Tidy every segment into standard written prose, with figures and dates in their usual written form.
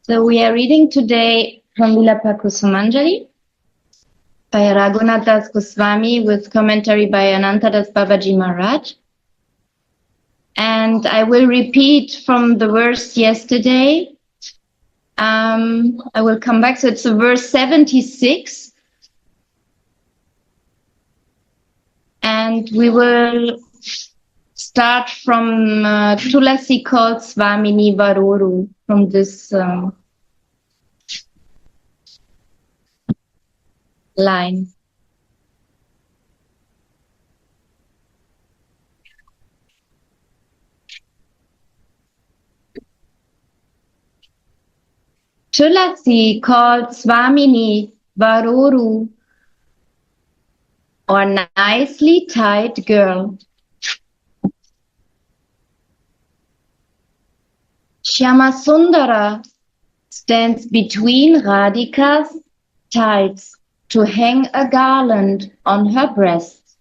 So we are reading today from Vilapa Kusumanjali by Raghunath Goswami with commentary by Anantadas Babaji Maharaj. And I will repeat from the verse yesterday. I will come back. So it's verse 76. And we will start from Tulasi called Svamini Varoru from this line. Tulasi called Svamini Varoru, or nicely tied girl. Shyamasundara stands between Radhika's tights to hang a garland on her breast.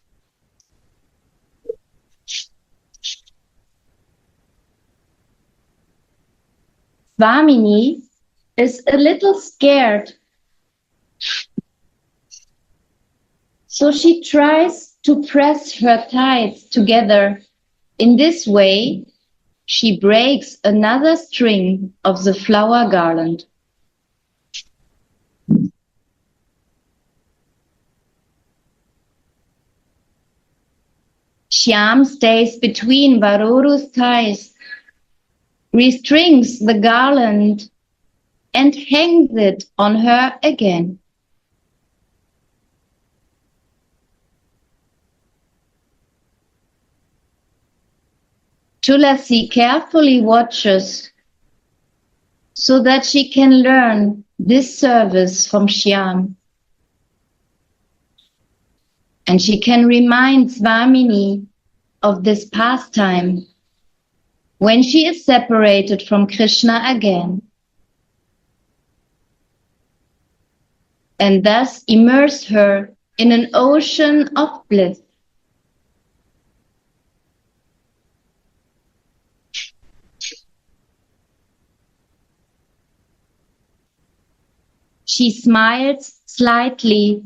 Svamini is a little scared, so she tries to press her tights together. In this way, she breaks another string of the flower garland. Shyam stays between Varoru's thighs, restrings the garland, and hangs it on her again. Tulasi carefully watches so that she can learn this service from Shyam. And she can remind Svamini of this pastime when she is separated from Krishna again, and thus immerse her in an ocean of bliss. She smiles slightly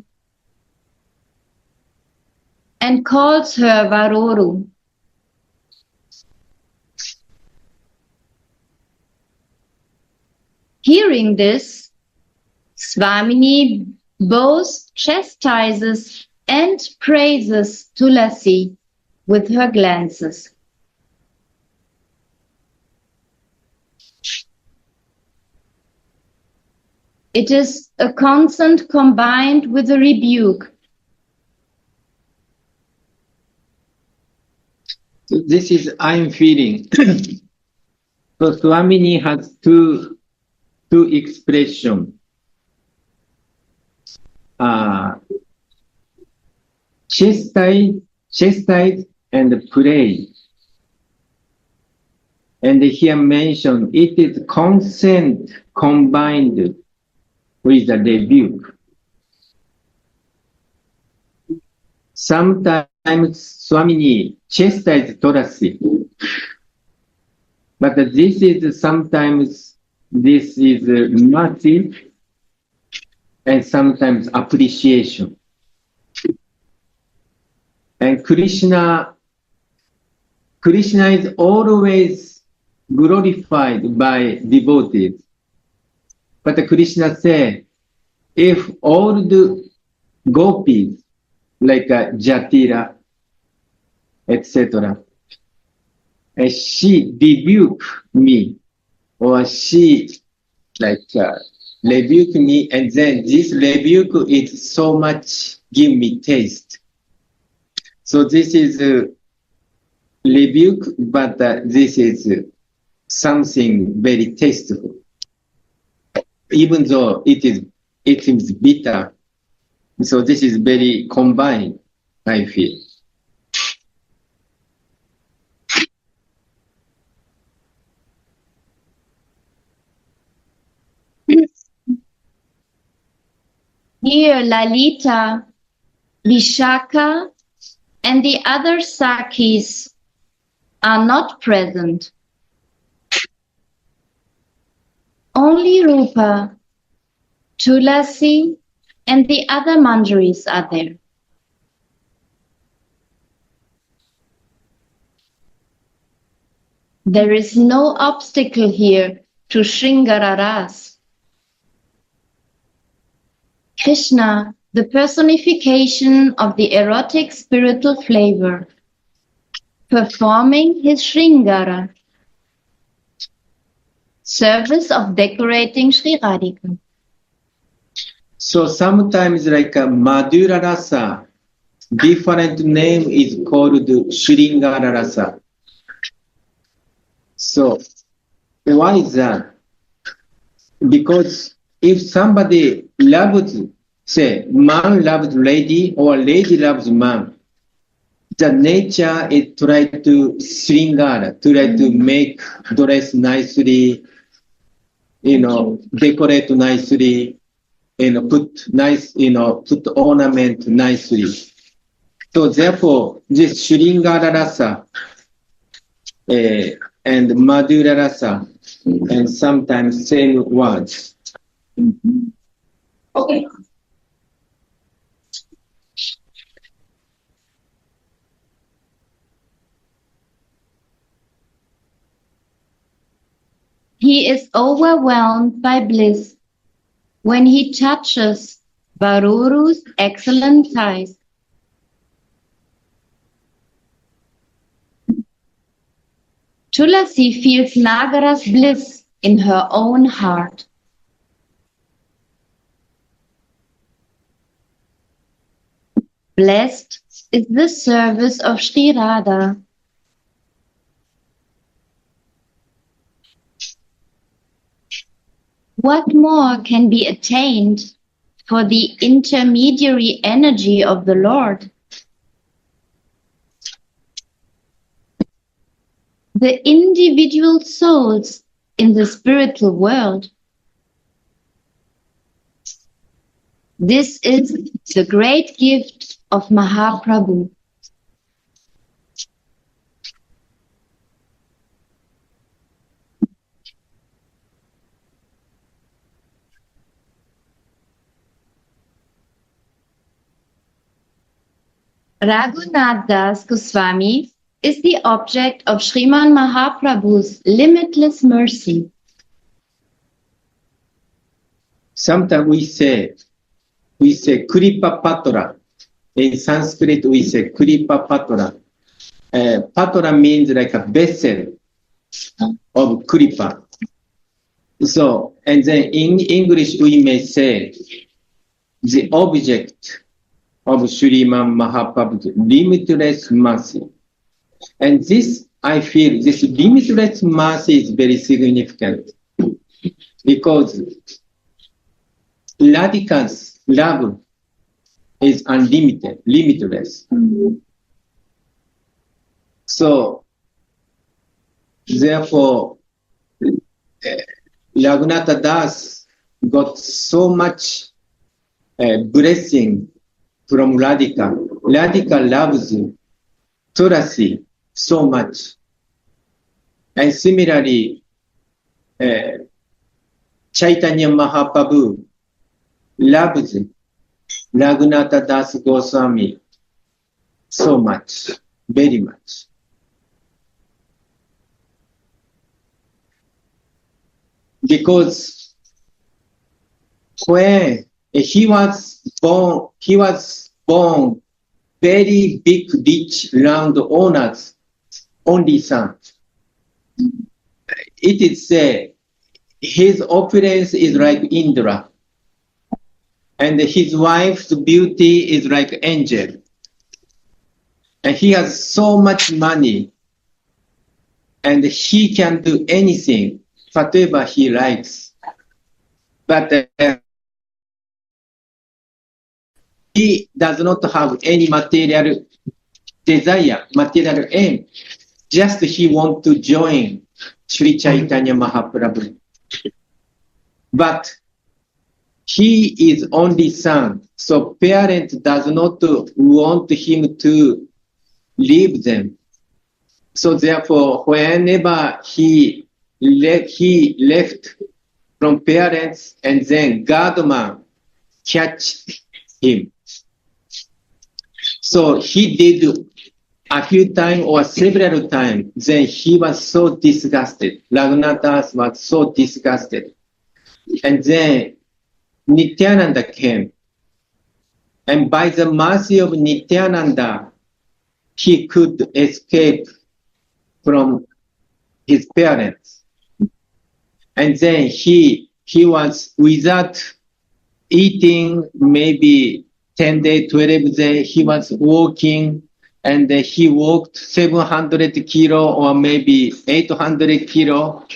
and calls her Varoru. Hearing this, Svamini both chastises and praises Tulasi with her glances. It is a consent combined with a rebuke. This is I'm feeling. So Swamini has two expressions. Chastise and praise. And here mentioned it is consent combined with a rebuke. Sometimes Swamini chastises Tulasi, but this is sometimes mercy and sometimes appreciation. And Krishna is always glorified by devotees. But Krishna said, if all the gopis, like Jatira, etc., and she rebuke me, or she rebuke me, and then this rebuke is so much give me taste. So this is a rebuke, but this is something very tasteful. Even though it is bitter, so this is very combined, I feel. Here Lalita, Vishaka, and the other Sakis are not present. Only Rupa, Tulasi, and the other manjaris are there. There is no obstacle here to Shringara Ras. Krishna, the personification of the erotic spiritual flavor, performing his Shringara, service of decorating Sri Radhika. So sometimes like a Madhura Rasa, different name is called Shringara Rasa. So why is that? Because if somebody loves, say, man loves lady or lady loves man, the nature is try to Shringara, try to make dress nicely, decorate nicely, put nice, put ornament nicely. So therefore, this Shringara Rasa and Madhura Rasa, and sometimes same words. Okay. He is overwhelmed by bliss when he touches Varoru's excellent thighs. Tulasi feels Nagara's bliss in her own heart. Blessed is the service of Sri Radha. What more can be attained for the intermediary energy of the Lord? The individual souls in the spiritual world. This is the great gift of Mahaprabhu. Raghunath Das Goswami is the object of Sriman Mahaprabhu's limitless mercy. Sometimes we say Kripa Patra. In Sanskrit, we say Kripa Patra. Patra means like a vessel of Kripa. So, and then in English, we may say the object of Sriman Mahaprabhu's limitless mercy. And this, I feel, this limitless mercy is very significant because Radhika's love is unlimited, limitless. So, therefore, Raghunath Das got so much blessing from Radhika. Radhika loves Tulasi so much. And similarly, Chaitanya Mahaprabhu loves Raghunath Das Goswami so much, very much. Because when he was born very big, rich landowner's only son. It is said his opulence is like Indra, and his wife's beauty is like angel. And he has so much money, and he can do anything, whatever he likes. But he does not have any material desire, material aim. Just he want to join Sri Chaitanya Mahaprabhu. But he is only son, so parent does not want him to leave them. So therefore, whenever he left from parents, and then godman catch him. So he did a few times or several times. Then he was so disgusted. Raghunatha was so disgusted. And then Nityananda came. And by the mercy of Nityananda, he could escape from his parents. And then he was without eating maybe 10 days, 12 days, he was walking, and he walked 700 kilo or maybe 800 kilo.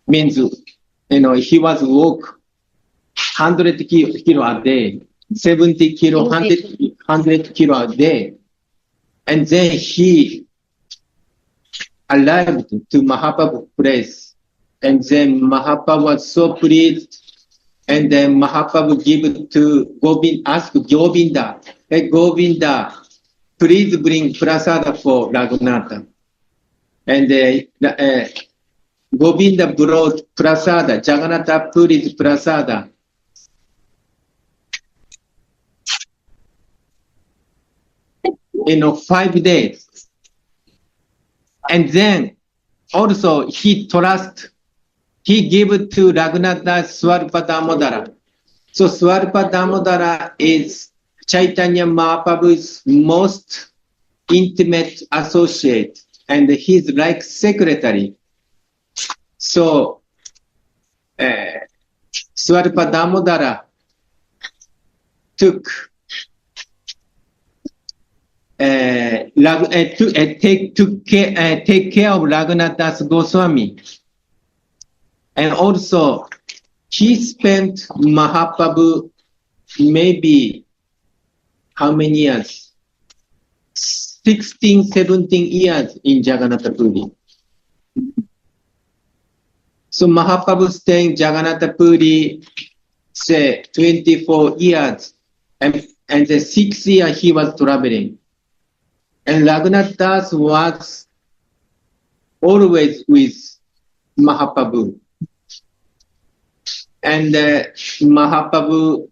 Means, he was walk 100 kilo a day, 70 kilo, 100 kilo a day. And then he arrived to Mahaprabhu's place. And then Mahaprabhu was so pleased. And then Mahaprabhu gave to Govinda, asked Govinda, hey Govinda, please bring prasada for Raghunatha. And Govinda brought prasada, Jagannatha Puri's prasada. In 5 days. And then also he gave to Raghunatha Swarpa Damodara. So Swarpa Damodara is Chaitanya Mahaprabhu's most intimate associate, and he's like secretary. So Swarpa Damodara took take care of Raghunatha's Goswami. And also, he spent Mahaprabhu maybe how many years? 16, 17 years in Jagannath Puri. So Mahaprabhu staying Jagannath Puri, say 24 years, and the 6 years he was traveling. And Raghunath Das was always with Mahaprabhu. And Mahaprabhu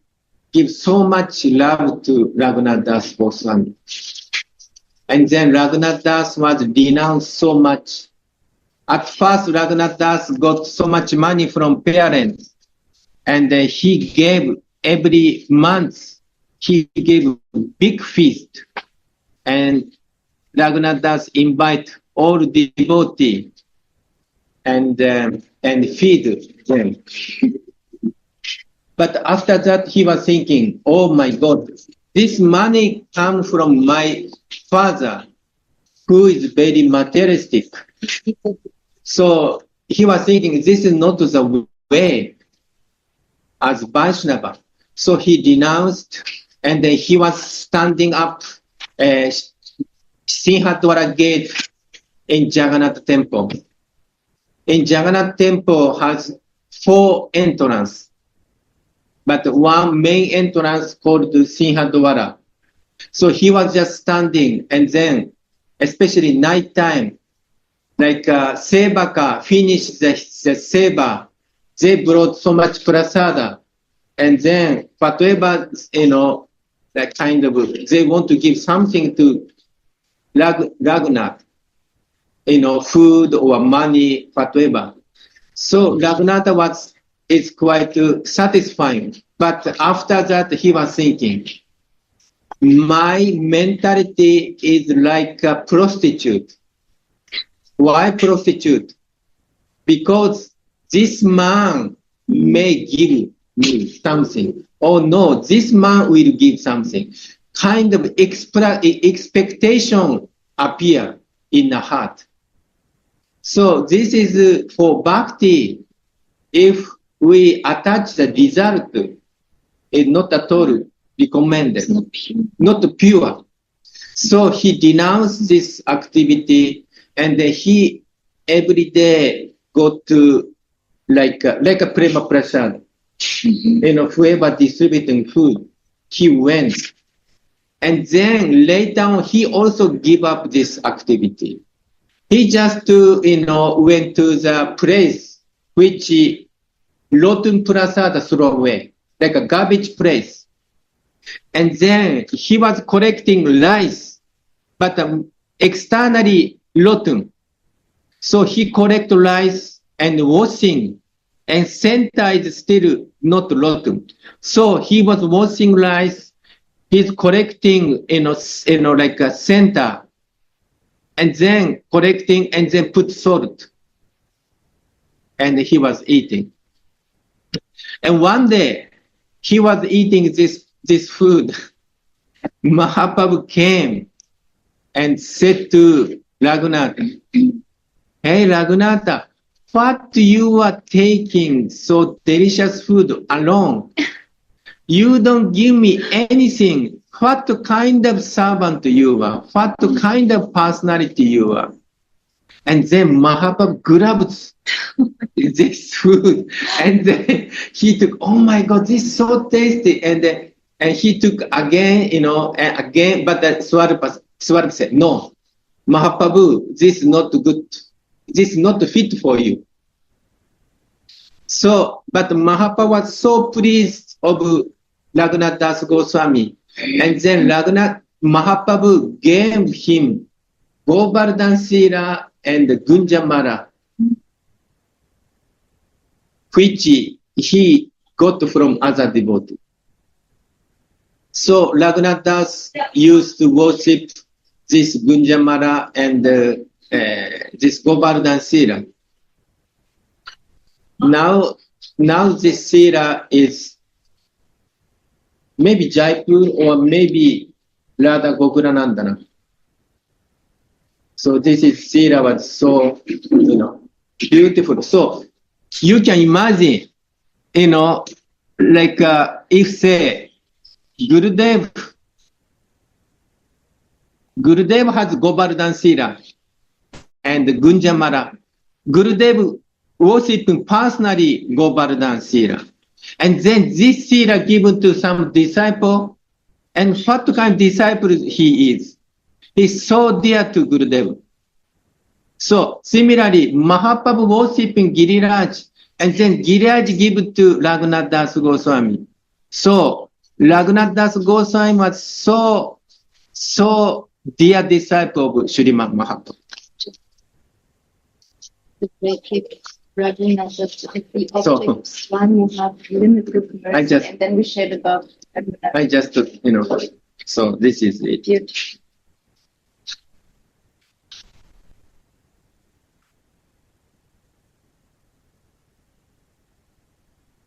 gives so much love to Raghunath Das Goswami. And then Raghunath Das was denounced so much. At first, Raghunath Das got so much money from parents. And he gave every month, he gave big feast. And Raghunath Das invite all devotees and feed them. But after that, he was thinking, oh my God, this money comes from my father, who is very materialistic. So he was thinking, this is not the way as Vaishnava. So he denounced, and then he was standing up Sinhadwara gate in Jagannath temple. In Jagannath temple has 4 entrances, but one main entrance called Sinhadwara. So he was just standing, and then, especially night time, like Sevaka finished the Seva, they brought so much prasada, and then whatever, that kind of, they want to give something to Raghunath, food or money, whatever. So Raghunath is quite satisfying. But after that, he was thinking, my mentality is like a prostitute. Why prostitute? Because this man may give me something. Oh no, this man will give something. Kind of expectation appear in the heart. So this is for bhakti. If we attach the result, it's not at all recommended, not pure. So he denounced this activity, and he every day go to like a prema prasad. Whoever distributing food, he went. And then later on, he also gave up this activity. He just went to the place which rotten prasada throw away, like a garbage place. And then he was collecting rice, but externally rotten. So he collect rice and washing, and center is still not rotten. So he was washing rice, he's collecting, like a center, and then collecting and then put salt. And he was eating. And one day he was eating this food. Mahaprabhu came and said to Raghunatha, "Hey Raghunatha, what you are taking so delicious food alone? You don't give me anything. What kind of servant you are? What kind of personality you are?" And then Mahaprabhu grabs this food, and then he took, "Oh my God, this is so tasty." And he took again, and again, but Swarupa said, "No, Mahaprabhu, this is not good. This is not fit for you." So, but Mahaprabhu was so pleased of Raghunath Das Goswami, and then Mahaprabhu gave him Govardhan Sila and Gunjamala, which he got from other devotees. So Raghunath Das used to worship this Gunjamala and this Govardhan Sila. Now this Sila is maybe Jaipur or maybe Radha Gokulanandana. So this is Sila was so, beautiful. So you can imagine, like if say Gurudev has Govardhan Sila and Gunjamala. Gurudev worshiping personally Govardhan Sila. And then this Sila given to some disciple. And what kind of disciple he is? He's so dear to Gurudev. So similarly, Mahaprabhu worshiping Giriraj, and then Giriraj given to Raghunath Das Goswami. So Raghunath Das Goswami was so dear disciple of Srimad Mahaprabhu. One you have limited mercy, and then we shared about. I just, so this is it. Beautiful.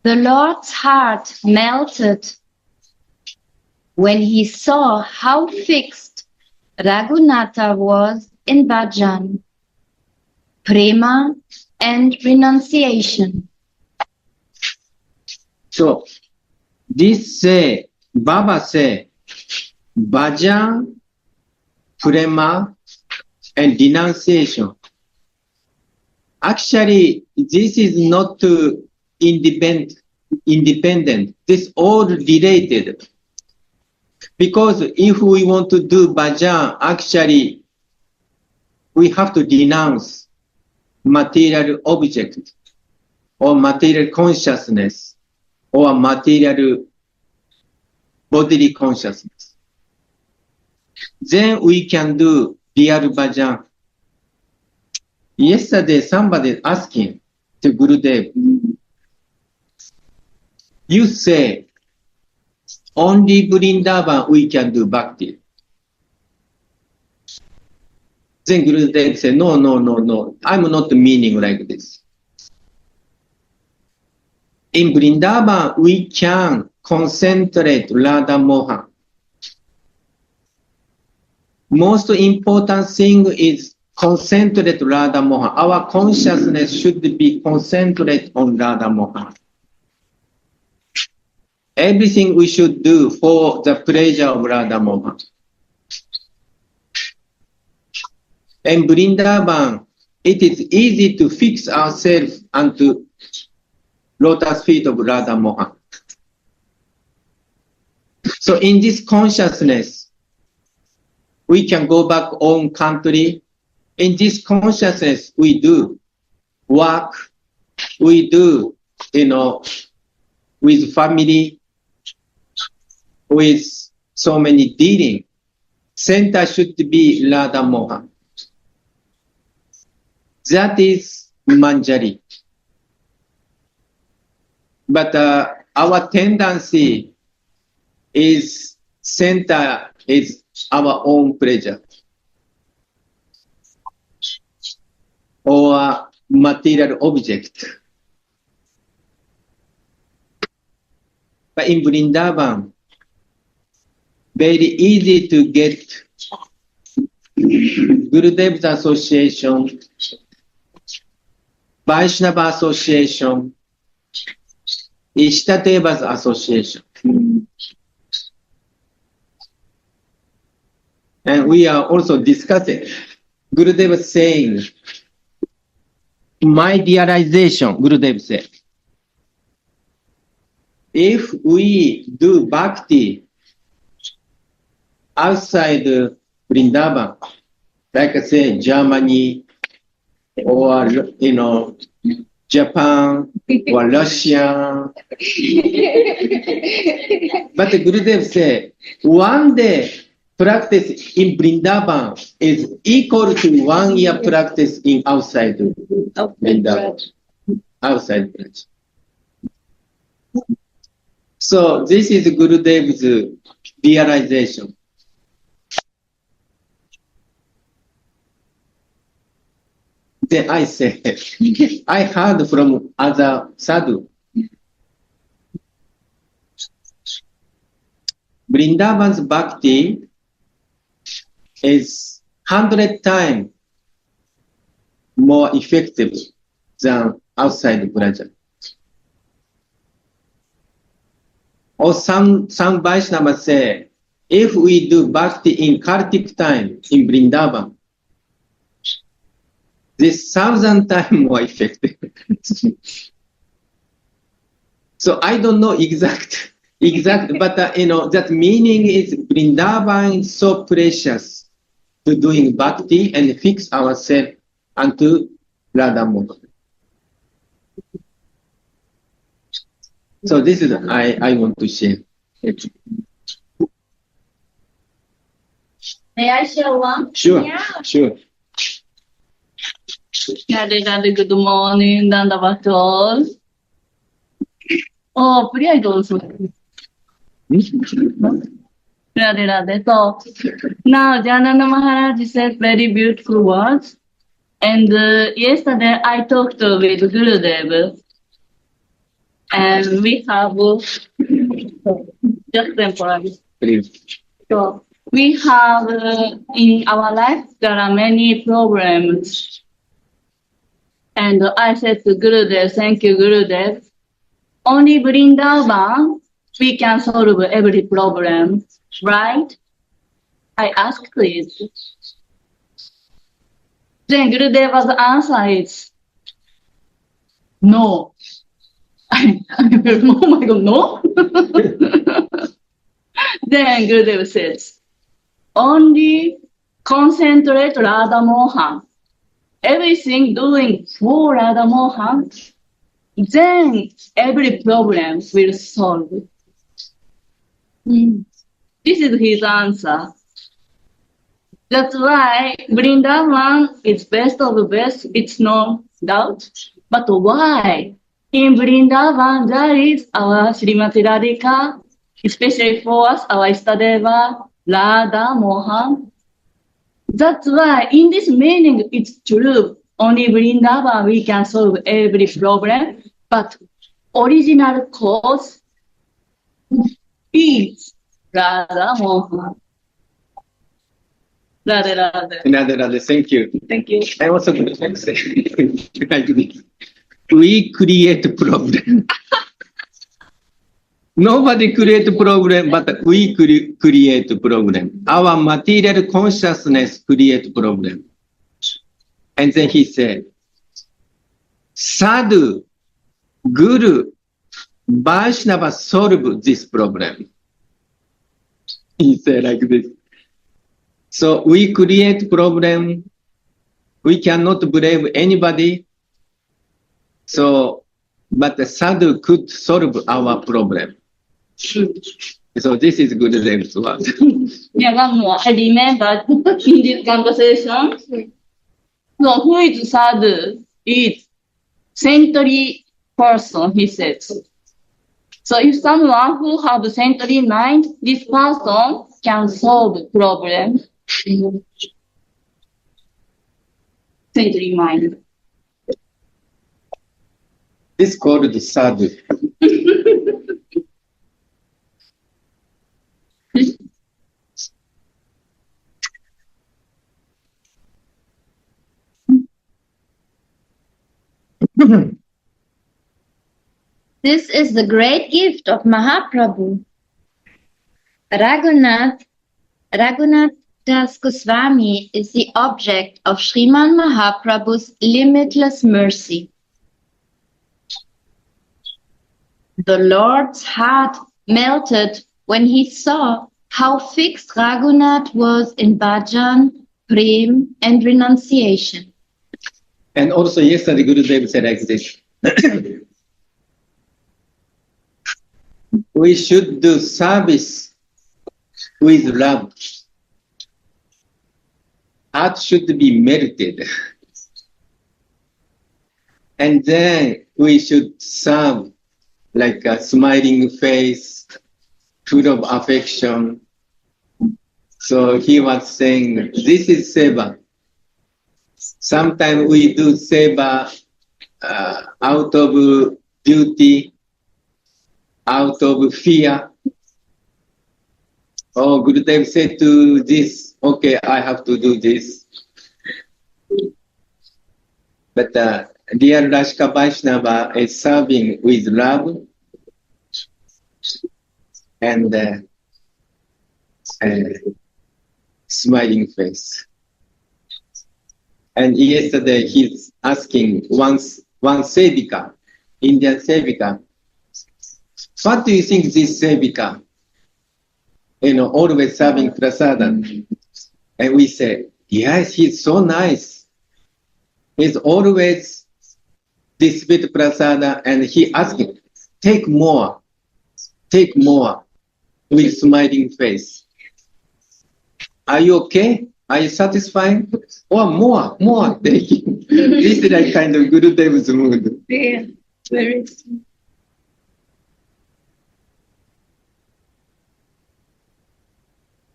The Lord's heart melted when he saw how fixed Raghunatha was in bhajan, prema, and renunciation. So this Baba say, bhajan, prema, and renunciation. Actually, this is not independent. This all related. Because if we want to do bhajan, actually, we have to denounce material object, or material consciousness, or material bodily consciousness. Then we can do real bhajan. Yesterday, somebody asking to Gurudev, you say, only Vrindavan we can do bhakti. Then Gurudev said, no, I'm not meaning like this. In Vrindavan, we can concentrate Radha Mohan. Most important thing is concentrate Radha Mohan. Our consciousness should be concentrated on Radha Mohan. Everything we should do for the pleasure of Radha Mohan. In Vrindavan, it is easy to fix ourselves onto lotus feet of Radha Mohan. So in this consciousness, we can go back own country. In this consciousness, we do work, we do with family, with so many dealing, center should be Radha Mohan. That is Manjari. But our tendency is center is our own pleasure or material object. But in Vrindavan, very easy to get Gurudev's association, Vaishnava association, Ishtadeva's association. And we are also discussing, Gurudev saying, my realization, Gurudev said, if we do bhakti outside Vrindavan, like I say, Germany, or, Japan, or Russia. But Gurudev said, one day practice in Vrindavan is equal to 1 year practice in outside Vrindavan, outside Braj. So this is Gurudev's realization. Then I said, I heard from other sadhu, Vrindavan's bhakti is 100 times more effective than outside Braja. Or some Vaishnavas say, if we do bhakti in Kartik time in Vrindavan, this 1,000 times more effective. So I don't know exact, but that meaning is Vrindavan is so precious to doing bhakti and fix ourselves unto Radha Mohan. So this is I want to share. May I share one? Sure, Yeah. sure. Radhe, good morning, Dandavat all. Oh, please also. Radhe. So now Janana Maharaj said very beautiful words. And yesterday I talked with Gurudev. And we have just temporary. Please. So we have in our life there are many problems. And I said to Gurudev, thank you, Gurudev. Only Vrindavan, we can solve every problem, right? I asked this. Then Gurudev's answer is, no. I oh my God, no? Then Gurudev says, only concentrate Radha Mohan. Everything doing for Radha Mohan, then every problem will solve. This is his answer. That's why Vrindavan is best of the best, it's no doubt. But why? In Vrindavan, there is our Srimati Radhika, especially for us, our Istadeva, Radha Mohan. That's why in this meaning, it's true. Only Vrindavan we can solve every problem, but original cause is Radha Mohan. Radhe, thank you. Thank you. I also would like to say, like this. We create problem. Nobody create problem, but we create problem. Our material consciousness create problem. And then he said, Sadhu, Guru, Vaishnava solve this problem. He said like this. So we create problem. We cannot blame anybody. So but the sadhu could solve our problem. So this is Gurudev's word. Yeah, one more. I remember in this conversation, so who is sadhu is saintly person, he said. So if someone who have saintly mind, this person can solve problem. Saintly mind. This called the sadhu. This is the great gift of Mahaprabhu. Raghunath Das Goswami is the object of Sriman Mahaprabhu's limitless mercy. The Lord's heart melted when he saw how fixed Raghunath was in bhajan, prem, and renunciation. And also yesterday Gurudev said like this. We should do service with love. Heart should be melted. And then we should serve like a smiling face, full of affection. So he was saying, this is seva. Sometimes we do seva out of duty, out of fear. Oh, Gurudev said to this, okay, I have to do this. But dear Rashka Vaishnava is serving with love and smiling face. And yesterday he's asking one sevika, Indian sevika, what do you think this sevika? Always serving prasadam. And we say, yes, he's so nice. He's always distribute prasada, and he asking, take more, with smiling face. Are you okay? Are you satisfied? Or more, taking. This is like kind of Gurudev's mood. Yeah, very.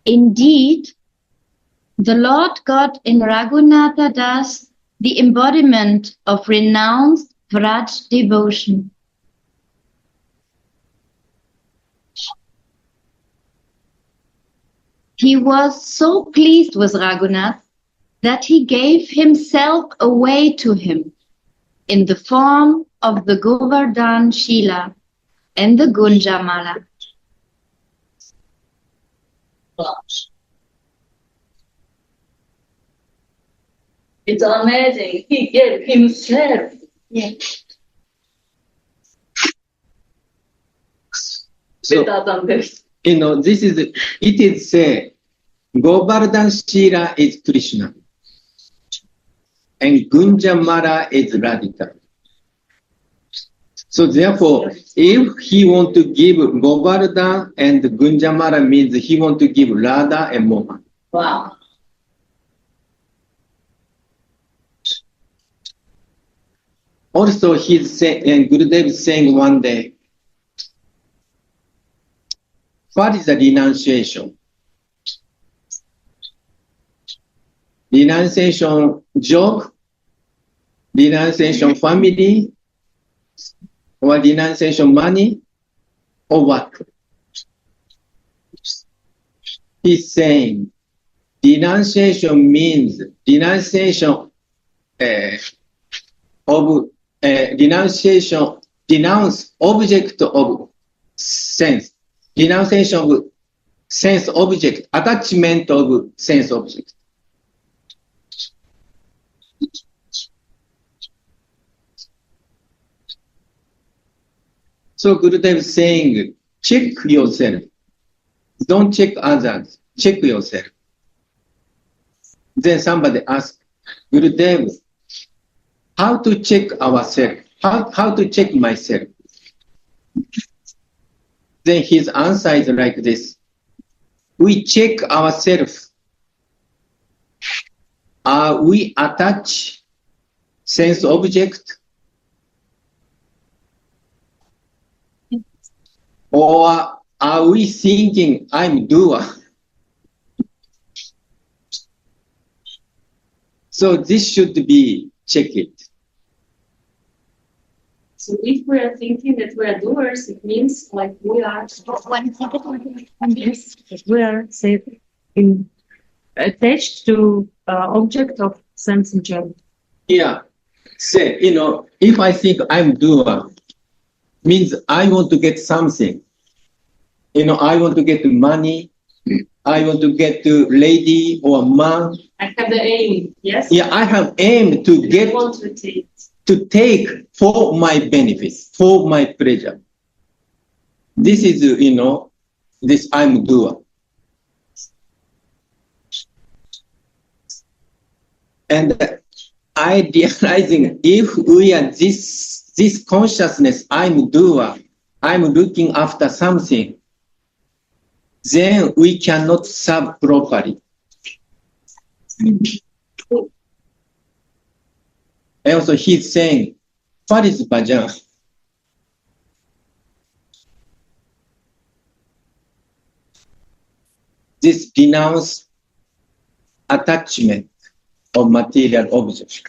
Indeed, the Lord got in Raghunatha Das the embodiment of renounced Vraj devotion. He was so pleased with Raghunath that he gave himself away to him in the form of the Govardhan Shila and the Gunjamala. It's amazing. He gave himself. Yeah. So, Better than this. it is say, Govardhan Shila is Krishna and Gunjamala is Radhika. So therefore, if he want to give Govardhan and Gunjamala means he want to give Radha and Mohan. Wow. Also, he's saying, and Gurudev is saying one day, what is the renunciation? Renunciation job, renunciation family, or renunciation money, or what? He's saying renunciation means renunciation denounce object of sense, renunciation of sense object, attachment of sense object. So Gurudev is saying, check yourself. Don't check others, check yourself. Then somebody asked, Gurudev, how to check ourselves? how to check myself? Then his answer is like this. We check ourselves. Are we attached sense object? Or are we thinking I'm doer? So this should be checked. So if we are thinking that we are doers, it means like we are. We are say, attached to object of sense enjoyment. Yeah. Say, if I think I'm doer, means I want to get something. I want to get money. I want to get a lady or a man. I have the aim, yes? Yeah, I have aim to get I want to take for my benefits, for my pleasure. This is, this I'm doer. And I realizing if we are this consciousness, I'm doer, I'm looking after something, then we cannot serve properly. And also he's saying, what is bhajan? This denounce attachment of material objects.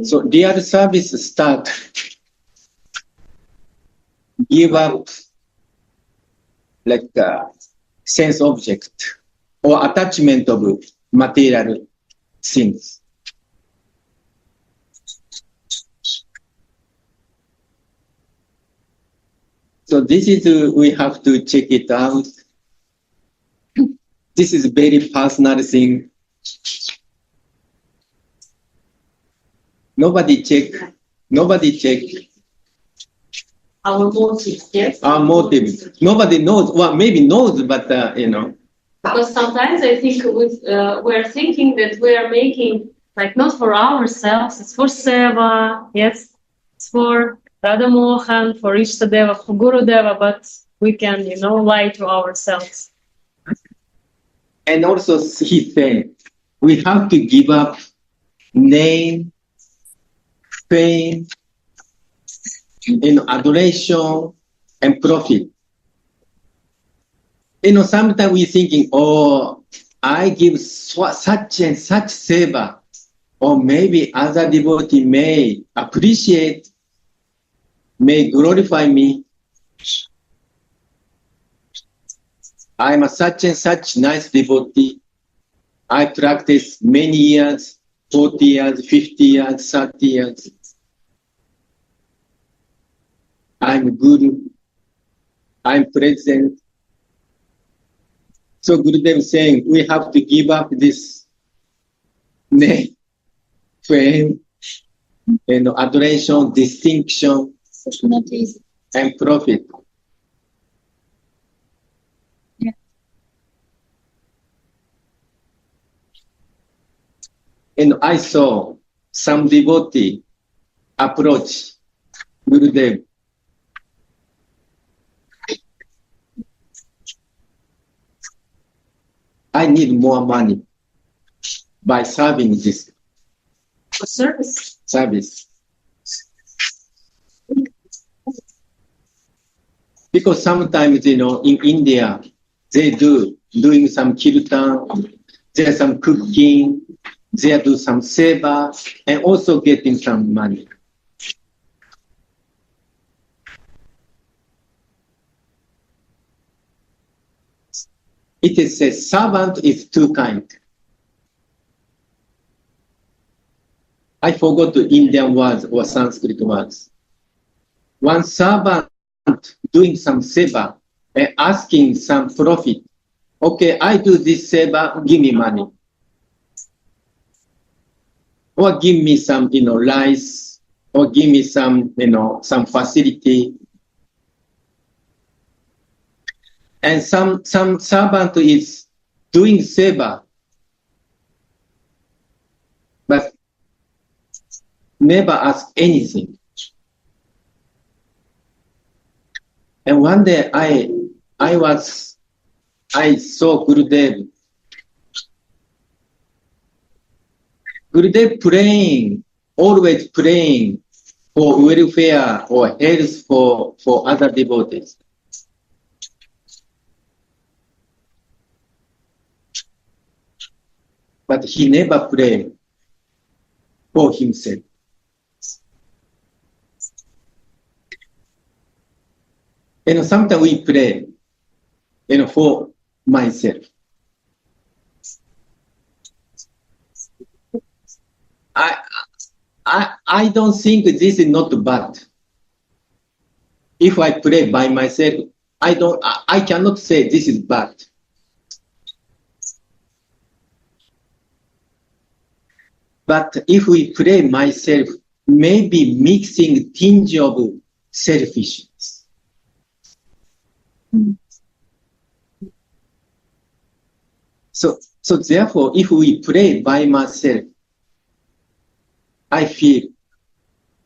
So real service start, give up like sense object or attachment of material things. So this is, we have to check it out. This is very personal thing. Nobody check. our motive, yes? Our motive. Nobody knows. Well, maybe knows, but Because sometimes I think we're thinking that we are making, like, not for ourselves, it's for Seva, yes? It's for Radha Mohan, for Ishtadeva, for Gurudeva, but we can, lie to ourselves. And also he said, we have to give up name, fame, adoration, and profit. Sometimes we're thinking, oh, I give such and such seva, or maybe other devotee may appreciate, may glorify me. I'm a such and such nice devotee. I practice many years, 40 years, 50 years, 30 years. I'm guru. I'm present. So Gurudev is saying we have to give up this name, fame, adoration, distinction, and profit. Yeah. And I saw some devotee approach Gurudev. I need more money by serving this service. Because sometimes, in India, they doing some kirtan, there's some cooking, they do some seva, and also getting some money. It is a servant is two kind. I forgot the Indian words or Sanskrit words. One servant doing some seva and asking some profit. Okay, I do this seva, give me money. Or give me some, rice, or give me some, some facility. and some servant is doing seva, but never ask anything. And one day I saw Gurudev praying, always praying for welfare or health for other devotees. But he never prayed for himself. And sometimes we pray, for myself. I don't think this is not bad. If I pray by myself, I cannot say this is bad. But if we pray myself, maybe mixing tinge of selfishness. So therefore, if we pray by myself, I feel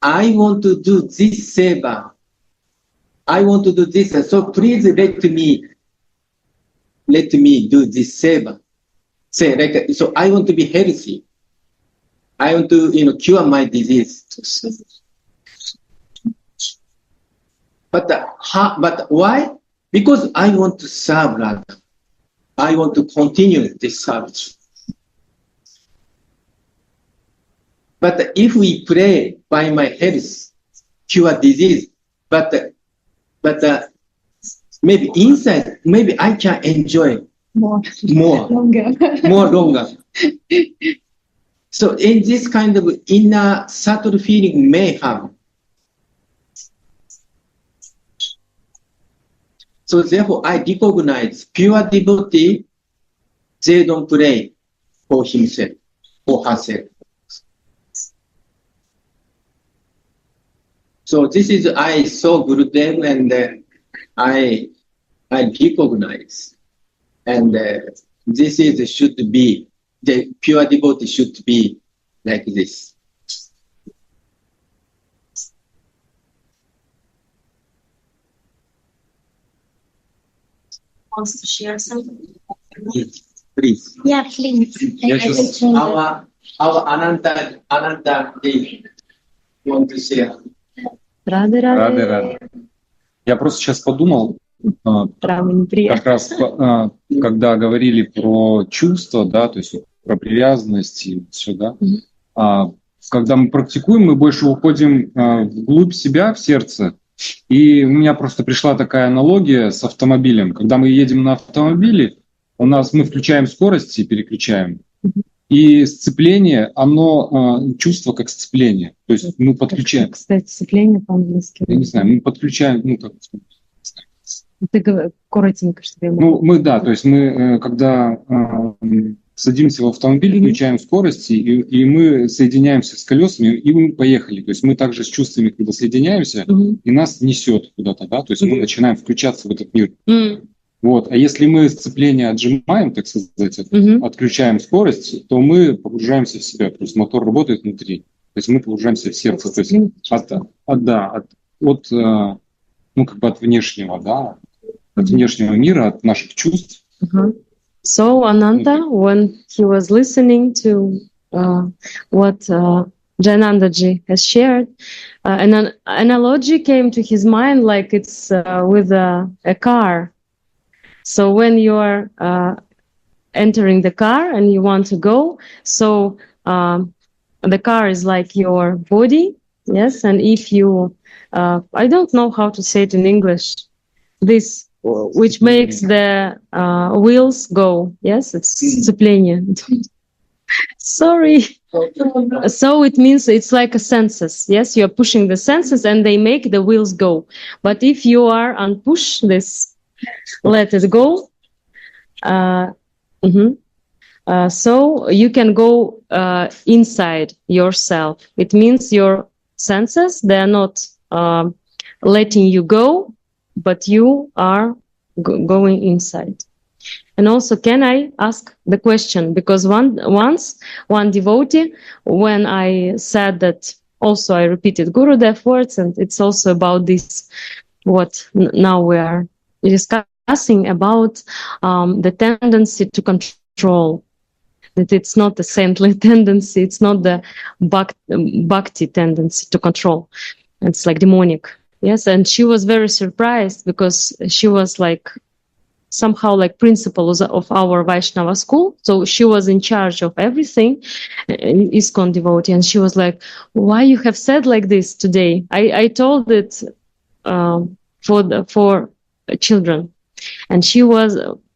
I want to do this seva. I want to do this. So please let me do this seva. Say so I want to be healthy. I want to cure my disease. But why? Because I want to serve Radha. I want to continue this service. But if we pray by my health, cure disease, but maybe inside, maybe I can enjoy more longer. So in this kind of inner subtle feeling may have. So therefore, I recognize pure devotee, they don't pray for himself, for herself. So this is, I saw Gurudev and I recognize. And this is, should be, the pure devotee should be like this. Wants to share something? Please. Yeah, please. Our Ananta, they want to share. Рады. Я просто сейчас подумал, как раз когда говорили про чувства, да, то есть про привязанность и все, да. Когда мы практикуем, мы больше уходим вглубь себя, в сердце. И у меня просто пришла такая аналогия с автомобилем. Когда мы едем на автомобиле, мы включаем скорость и переключаем. И сцепление, оно чувство как сцепление. То есть мы подключаем. Кстати, сцепление по-английски. Я не знаю, мы подключаем, Ты коротенько, что я могу. То есть мы, когда садимся в автомобиль, включаем скорость, и мы соединяемся с колесами, и мы поехали. То есть мы также с чувствами, когда соединяемся, и нас несет куда-то, да, то есть мы начинаем включаться в этот мир. Вот. А если мы сцепление отжимаем, так сказать, отключаем скорость, то мы погружаемся в себя. То есть мотор работает внутри. То есть мы погружаемся в сердце. То есть от внешнего, да, от внешнего мира, от наших чувств. So Ananta, when he was listening to what Jayanandaji has shared, an analogy came to his mind like it's with a car. So when you are entering the car and you want to go, so the car is like your body, yes, and if you, I don't know how to say it in English, this which makes the wheels go, yes, it's сцепление. Sorry. So it means it's like a senses, yes, you're pushing the senses and they make the wheels go. But if you are unpush this, let it go. So you can go inside yourself. It means your senses, they're not letting you go, but you are going inside. And also, can I ask the question? Because once one devotee, when I said that, also I repeated Gurudev words, and it's also about this, what now we are discussing about the tendency to control. That it's not the saintly tendency, it's not the bhakti tendency to control. It's like demonic. Yes, and she was very surprised because she was like somehow like principal of our Vaishnava school. So she was in charge of everything, ISKCON devotee. And she was like, why you have said like this today? I told it for children. And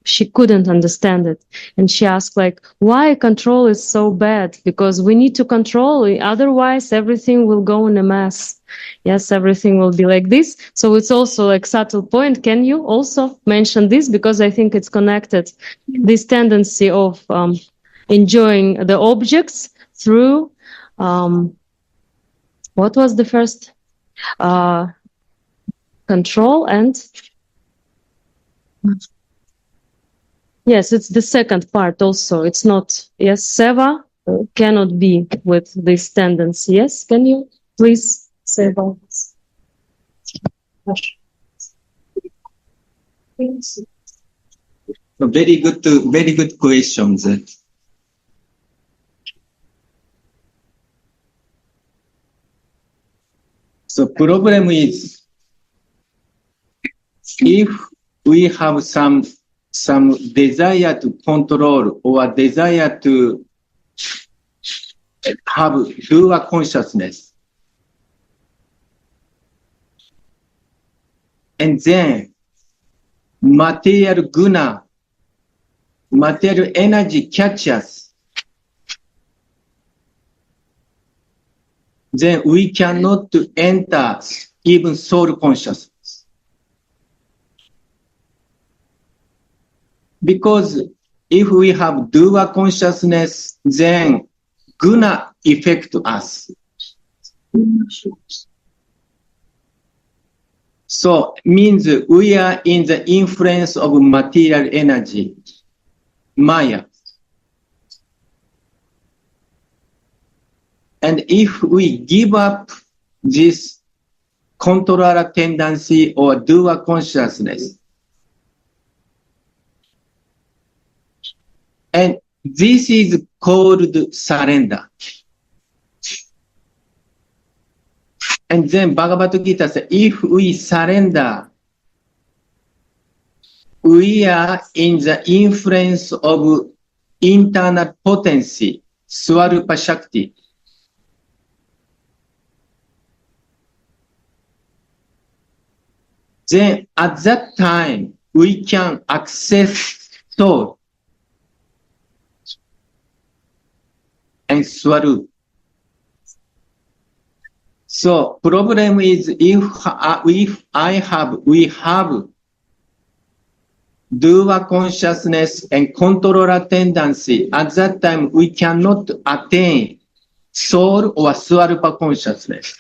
she couldn't understand it. And she asked like, why control is so bad? Because we need to control it. Otherwise everything will go in a mess. Yes, everything will be like this. So it's also like subtle point. Can you also mention this? Because I think it's connected. This tendency of enjoying the objects through, what was the first? Control and... Yes, it's the second part also. It's not, yes, seva cannot be with this tendency. Yes, can you please say about this? Very good questions. So problem is, if we have some desire to control or desire to have dual consciousness, and then material guna, material energy catches, then we cannot enter even soul consciousness. Because if we have dual consciousness, then guna affect us. So means we are in the influence of material energy, Maya. And if we give up this controller tendency or dual consciousness, and this is called surrender. And then Bhagavad Gita says, if we surrender, we are in the influence of internal potency, Swarupa Shakti. Then at that time, we can access soul and Swarup. So problem is, if we have dual consciousness and controller tendency, at that time we cannot attain soul or Swarupa consciousness.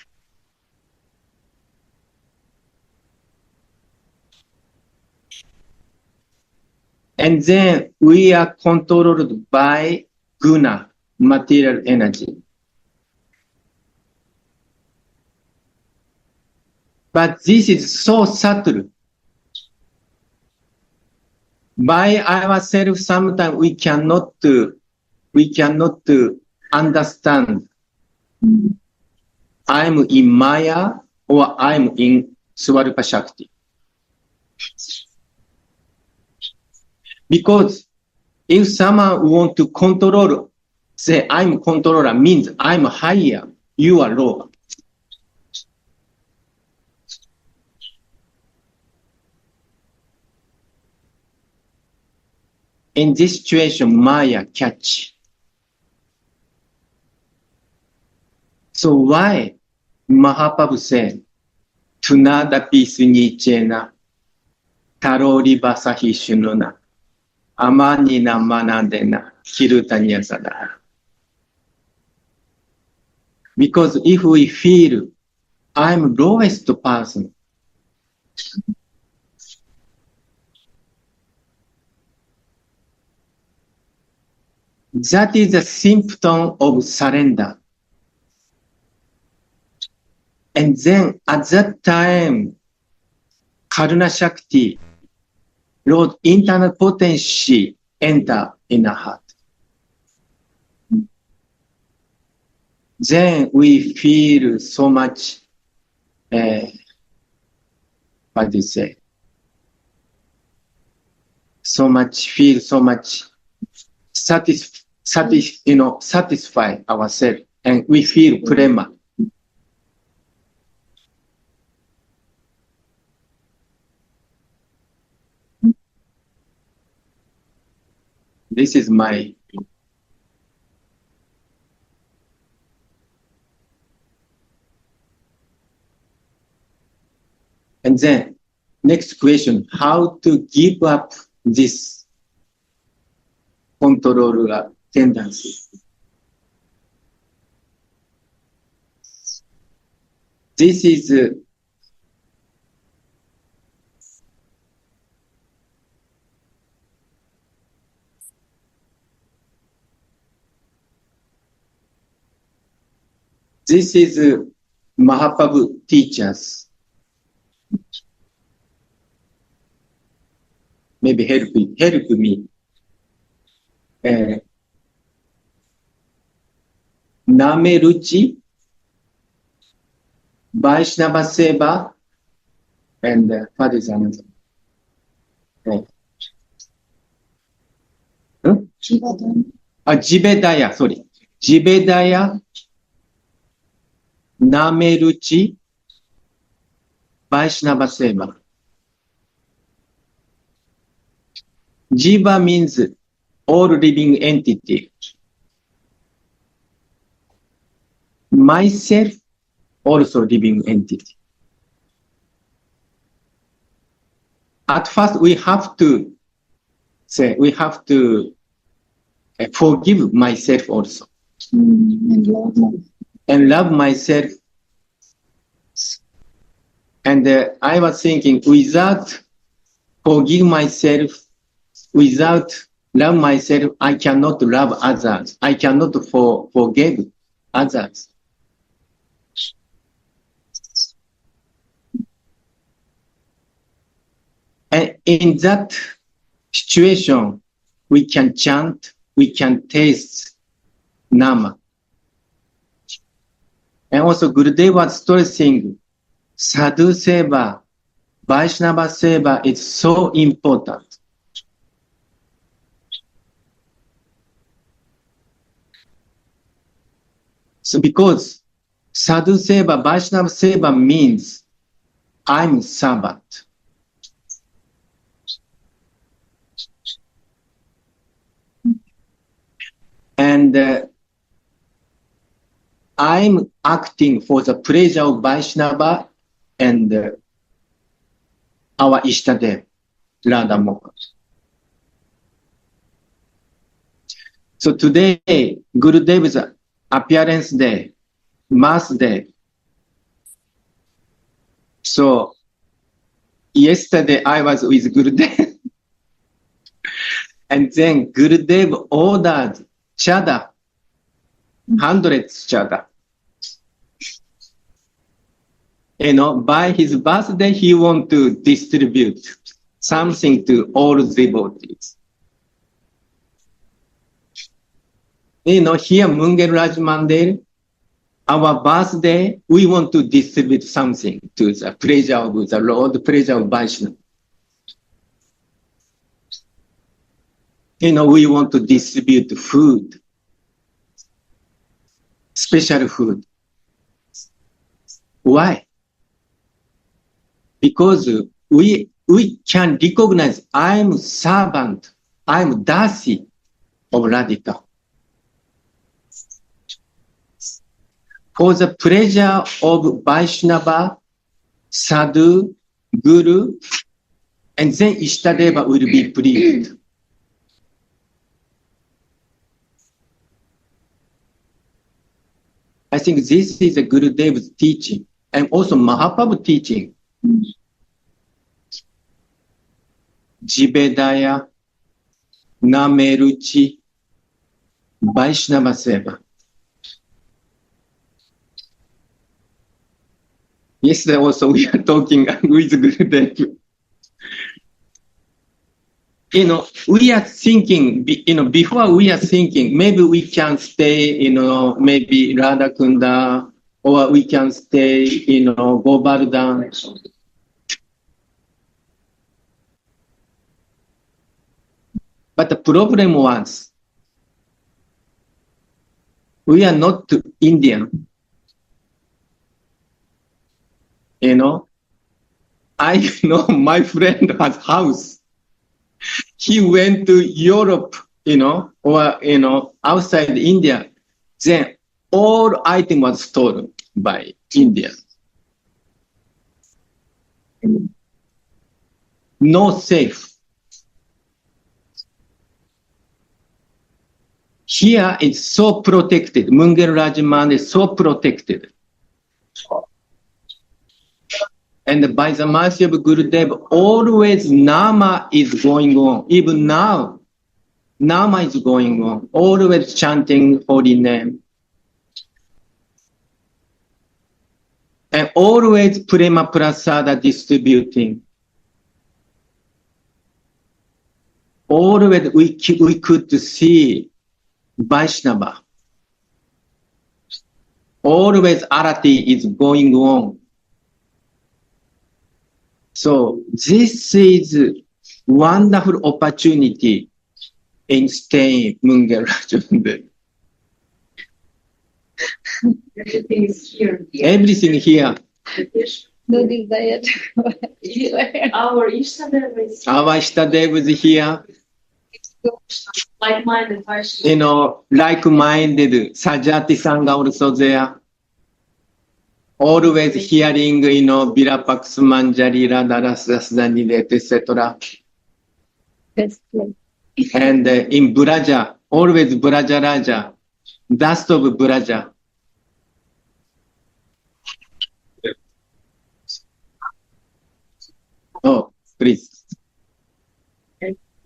And then we are controlled by guna, material energy. But this is so subtle. By ourselves, sometimes we cannot understand. I'm in Maya or I'm in Swarupa Shakti. Because if someone want to control, say I'm controller means I'm higher, you are lower. In this situation, Maya catch. So why Mahaprabhu said, Tunada pisunichena, tarori basahi shununa, amanina manadena, kirutanya sada. Because if we feel I'm lowest person, That is a symptom of surrender. And then at that time, Karuna Shakti, Lord, internal potency enter in our heart. Then we feel so much, what do you say? So much, feel so much satisfy ourselves, and we feel prema. This is my. And then, next question, how to give up this control tendency? This is Mahaprabhu teachers. Maybe help me. Name Ruchi, Vaishnava Seva, and what is another? Jivedaya, sorry. Jivedaya, Name Ruchi, Vaishnava Seva. Jiva means all living entity. Myself, also living entity. At first, we have to forgive myself also. And love myself. And I was thinking, without forgive myself, without love myself, I cannot love others. I cannot forgive others. And in that situation, we can chant, we can taste Nama. And also Gurudev was stressing Sadhu Seva, Vaishnava Seva is so important. So because Sadhu Seva, Vaishnava Seva means I'm servant. And I'm acting for the pleasure of Vaishnava and our Ishtadev, Radha Mohan. So today, Gurudev's appearance day, Mass day. So yesterday I was with Gurudev. And then Gurudev ordered chada, hundreds chada. By his birthday, he want to distribute something to all devotees. Here Mungel Raj Mandir, our birthday, we want to distribute something to the pleasure of the Lord, the pleasure of Vaishnava. We want to distribute food, special food. Why? Because we can recognize I'm servant, I'm Dasi of Radhika. For the pleasure of Vaishnava, Sadhu, Guru, and then Ishtadeva will be pleased. I think this is a Gurudev's teaching, and also Mahaprabhu teaching. Jivedaya, Name Ruchi, Vaishnava Seva. Yesterday also we are talking with Gurudev. We are thinking, before we are thinking, maybe we can stay, maybe Radha Kunda, or we can stay, Govardhan. But the problem was, we are not Indian. I know my friend has house. He went to Europe, or, outside India. Then all item was stolen by India. No safe. Here it's so protected. Munger Rajaman is so protected. And by the mercy of Gurudev, always Nama is going on. Even now, Nama is going on. Always chanting holy name. And always Prema Prasada distributing. Always we could see Vaishnava. Always Arati is going on. So this is wonderful opportunity in staying Munger Rajamandir. Everything is here. Everything here. No desire to go anywhere. Our Ishtadev is Our Ishtadev is here. like-minded Vaishnava. Like-minded Sajati Sangha also there. Always hearing, Vilapa, Kusumanjali, radha, Rasdani, etc. Best place. And in Buraja, always Buraja Raja, dust of Buraja. Oh, please.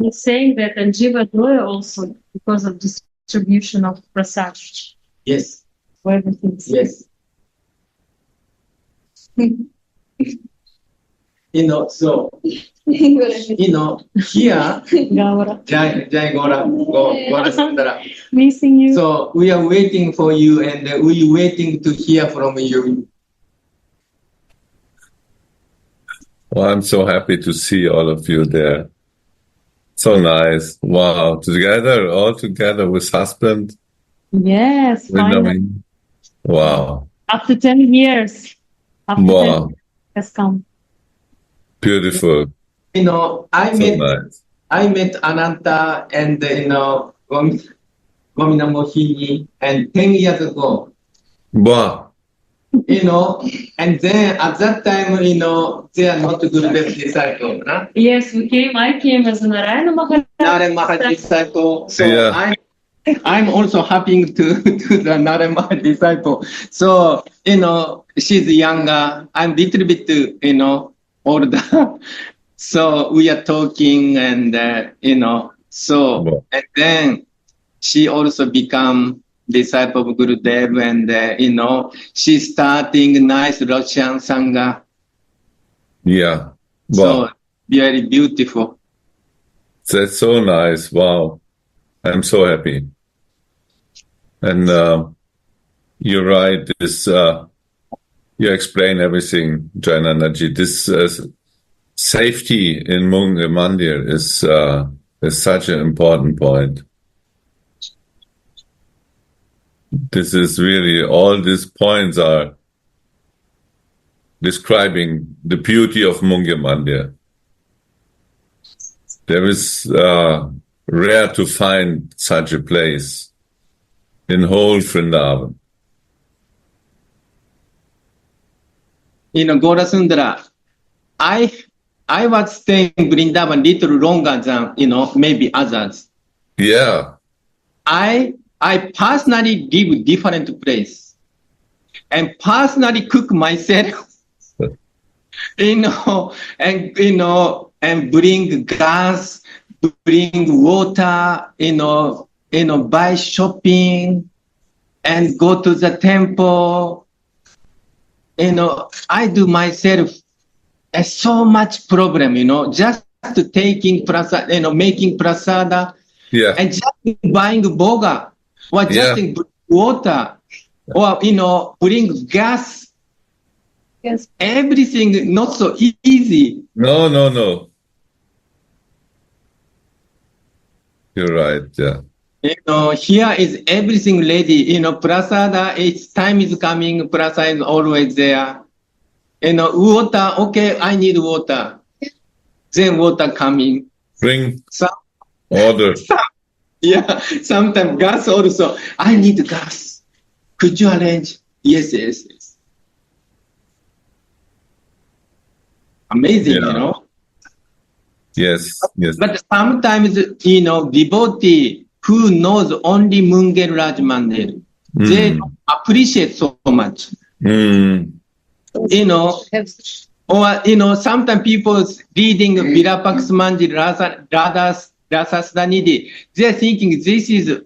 He's saying that in Jiva Dvaya also, because of distribution of prasad, Yes, where everything's yes. So, here, Gavara. Jai Gora, Gora Sundara. Missing you. So we are waiting for you and we waiting to hear from you. Well, I'm so happy to see all of you there. So nice. Wow. Together, all together with husband. Yes, finally. Vrindavan. Wow. After 10 years. After 10 Wow. years has come. Beautiful. I So met nice. I met Ananta and Gomina Mohini and 10 years ago. Wow. And then at that time, they are not Gurudev's disciple. Huh? Yes, I came as a Narayana Maharaj. Naren Maharaj disciple. So Yeah. I'm also happy to the Naren Maharaj disciple. So, she's younger. I'm little bit, older. So we are talking and, so, Wow. and then she also become disciple of Gurudev and, she's starting nice Russian Sangha. Yeah. So Wow. very beautiful. That's so nice. Wow. I'm so happy. And you're right. This you explain everything, Jainanaji. This safety in Munga Mandir is such an important point. This is really, all these points are describing the beauty of Munga Mandir. There is rare to find such a place in whole Vrindavan. Gaurasundara, I was staying in Vrindavan little longer than, maybe others. Yeah. I personally live different place and personally cook myself, and bring gas, bring water, buy shopping and go to the temple. I do myself so much problem, just taking prasada, making prasada, Yeah. and just buying boga, or just water, or bring gas. Yes. Everything not so easy. No. You're right, yeah. Here is everything ready. Prasada, its time is coming, prasada is always there. Water, okay, I need water. Then water coming. Bring So, order. yeah, sometimes gas also. I need gas. Could you arrange? Yes. Amazing, Yeah. Yes. But sometimes, devotee who knows only Mungel Raj Mandel, they don't appreciate so much. Or, sometimes people reading Vilapa Kusumanjali, Rasa Sdanidhi, they're thinking this is,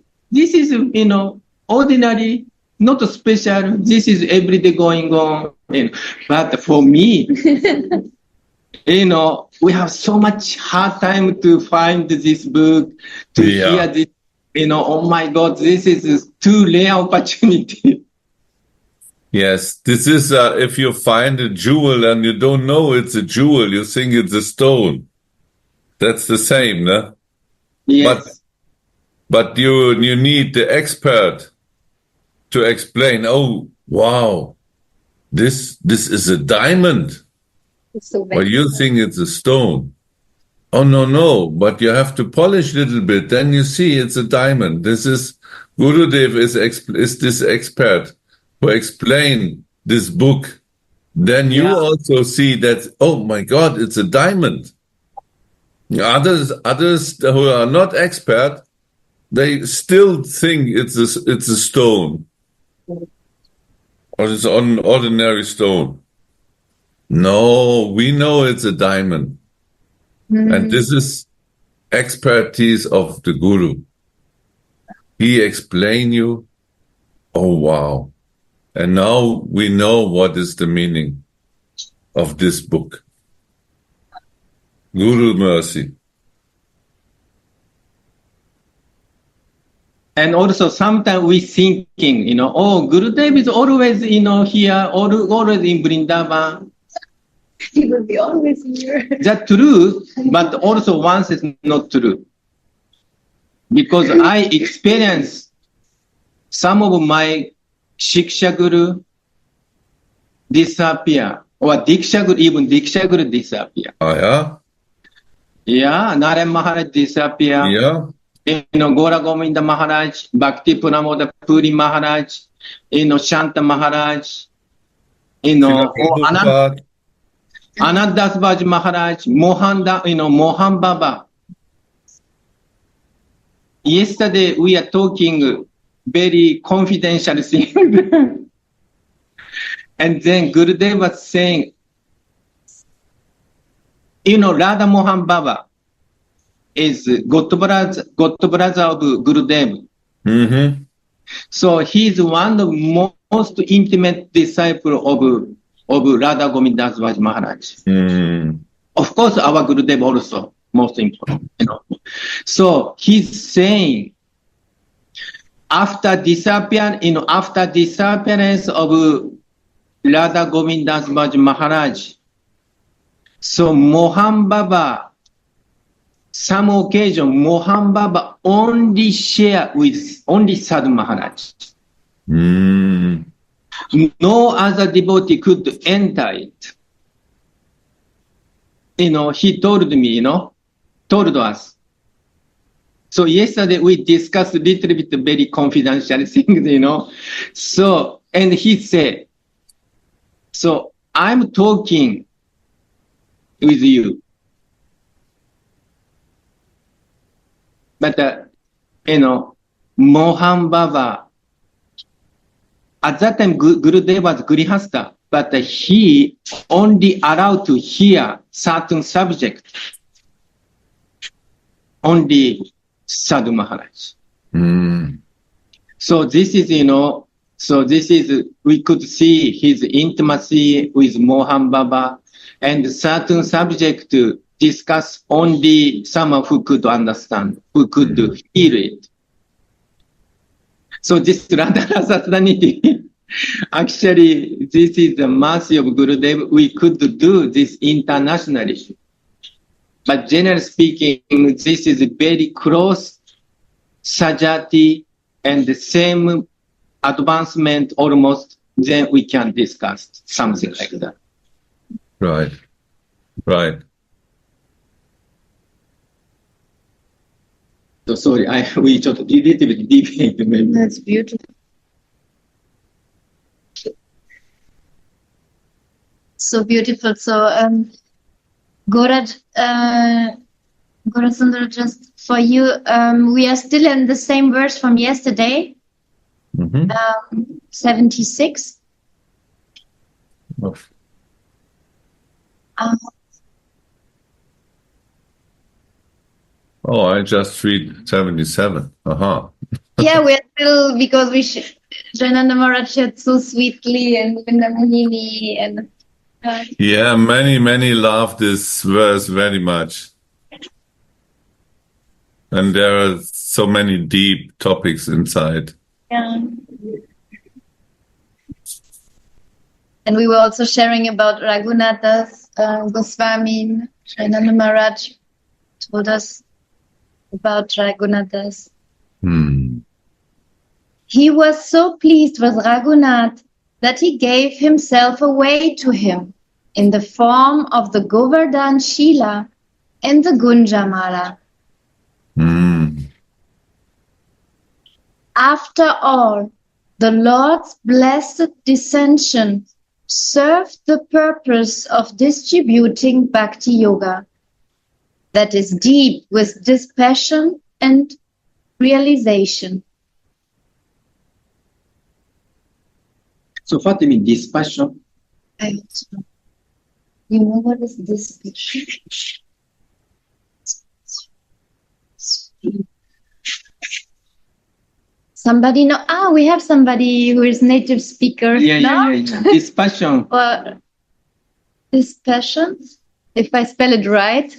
ordinary, not special, this is everyday going on. But for me, we have so much hard time to find this book, to hear this, oh my God, this is too rare opportunity. Yes, this is, if you find a jewel and you don't know it's a jewel, you think it's a stone. That's the same, no? Yes. But you need the expert to explain, oh, wow, this is a diamond. Well, you think it's a stone. Oh, no, but you have to polish a little bit, then you see it's a diamond. This is, Gurudev is this expert who explain this book. Then you also see that, oh my God, it's a diamond. Others who are not expert, they still think it's a stone. Or it's an ordinary stone. No, we know it's a diamond. And this is expertise of the Guru. He explain you, oh wow. And now we know what is the meaning of this book. Guru mercy. And also sometimes we thinking, Gurudev is always, here, always in Vrindavan. He will be always here. That's true, but also once it's not true. Because I experienced some of my Shiksha Guru disappear, or Diksha Guru disappear. Oh, yeah? Yeah, Narayan Maharaj disappear. Yeah. Gora Govinda Maharaj, Bhakti Puramoda Puri Maharaj, Shanta Maharaj, Anandas Baj Maharaj, Mohan Baba. Yesterday we are talking very confidential thing. And then Gurudev was saying, Radha Mohan Baba is God brother of Gurudev. Mm-hmm. So he's one of the most intimate disciple of Radha Govinda Das Maharaj. Of course, our Gurudev also most important. So he's saying, after disappearance of Radha Govinda Das Maharaj, so Mohan Baba, some occasion, Mohan Baba only share with only Sadhu Maharaj. No other devotee could enter it. He told me, told us. So yesterday we discussed a little bit very confidential things, So, and he said, so I'm talking with you. But, Mohan Baba, at that time Gurudev was Grihastha, but he only allowed to hear certain subject, only Sadhu Maharaj. Mm. So this is, we could see his intimacy with Mohan Baba, and certain subject to discuss only someone who could understand, who could feel it. So this Radha Sastraniti, actually, this is the mercy of Gurudev. We could do this internationally. But generally speaking, this is very close sajati and the same advancement almost, then we can discuss something like that. Right. Right. So sorry, we just a little bit debate maybe. That's beautiful. So beautiful. So, Gorasundara, just for you, we are still in the same verse from yesterday, 76. Oh, I just read 77. Yeah, we're still, because Jayananda Maharaj said so sweetly, and Vrindavanini, and Yeah, many love this verse very much. And there are so many deep topics inside. yeah. And we were also sharing about Raghunatha's Goswami. Jayananda Maharaj told us about Raghunatha's. He was so pleased with Raghunath that he gave himself away to him in the form of the Govardhan Shila and the Gunjamala. After all, the Lord's blessed descension served the purpose of distributing Bhakti Yoga that is deep with dispassion and realization. So what do you mean, dispassion? I don't know. You know what is dispassion? Somebody know? We have somebody who is native speaker. Yeah. Dispassion. Or dispassion, if I spell it right.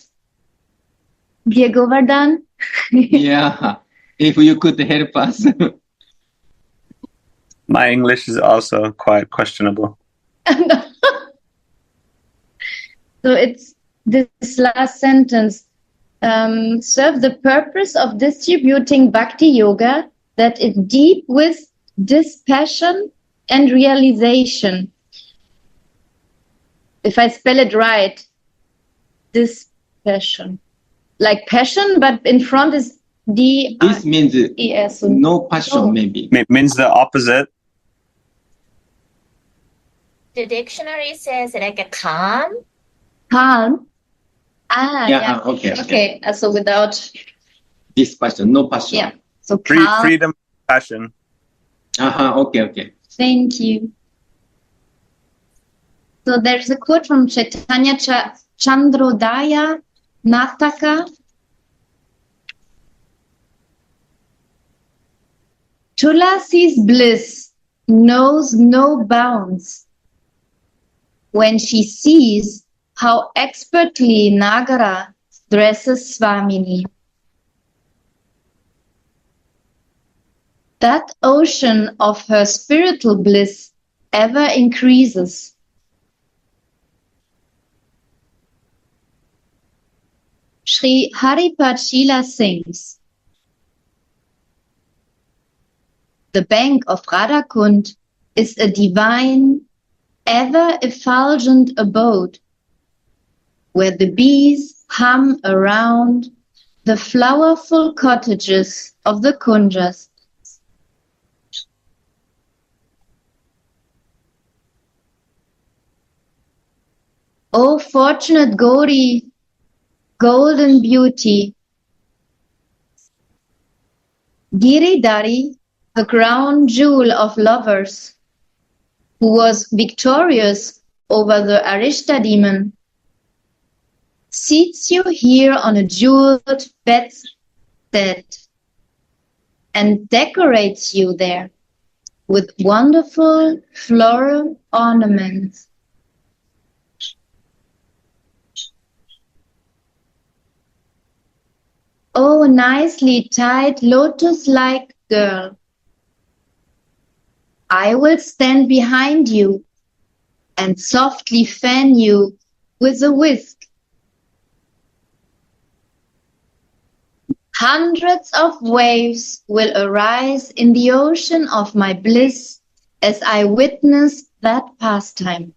Dear Govardhan. Yeah, if you could help us. My English is also quite questionable. So it's this last sentence. Serve the purpose of distributing Bhakti Yoga that is deep with dispassion and realization. If I spell it right, dispassion. Like passion, but in front is D. This means E-S. no passion, maybe. Means the opposite. The dictionary says like a calm. Calm. Yeah. Okay. So without Dispassion, no passion. Yeah. So calm. Freedom, passion. Okay. Thank you. So there's a quote from Chaitanya Chandrodaya Nataka. Tulasi's bliss knows no bounds when she sees how expertly Nagara dresses Svamini. That ocean of her spiritual bliss ever increases. Sri Haripad Shila sings, the bank of Radhakund is a divine, ever-effulgent abode, where the bees hum around the flowerful cottages of the Kunjas. O fortunate Gauri, golden beauty, Giridhari, the crown jewel of lovers, who was victorious over the Arishta demon, seats you here on a jeweled bedstead and decorates you there with wonderful floral ornaments. Oh, nicely tied lotus-like girl. I will stand behind you and softly fan you with a whisk. Hundreds of waves will arise in the ocean of my bliss as I witness that pastime.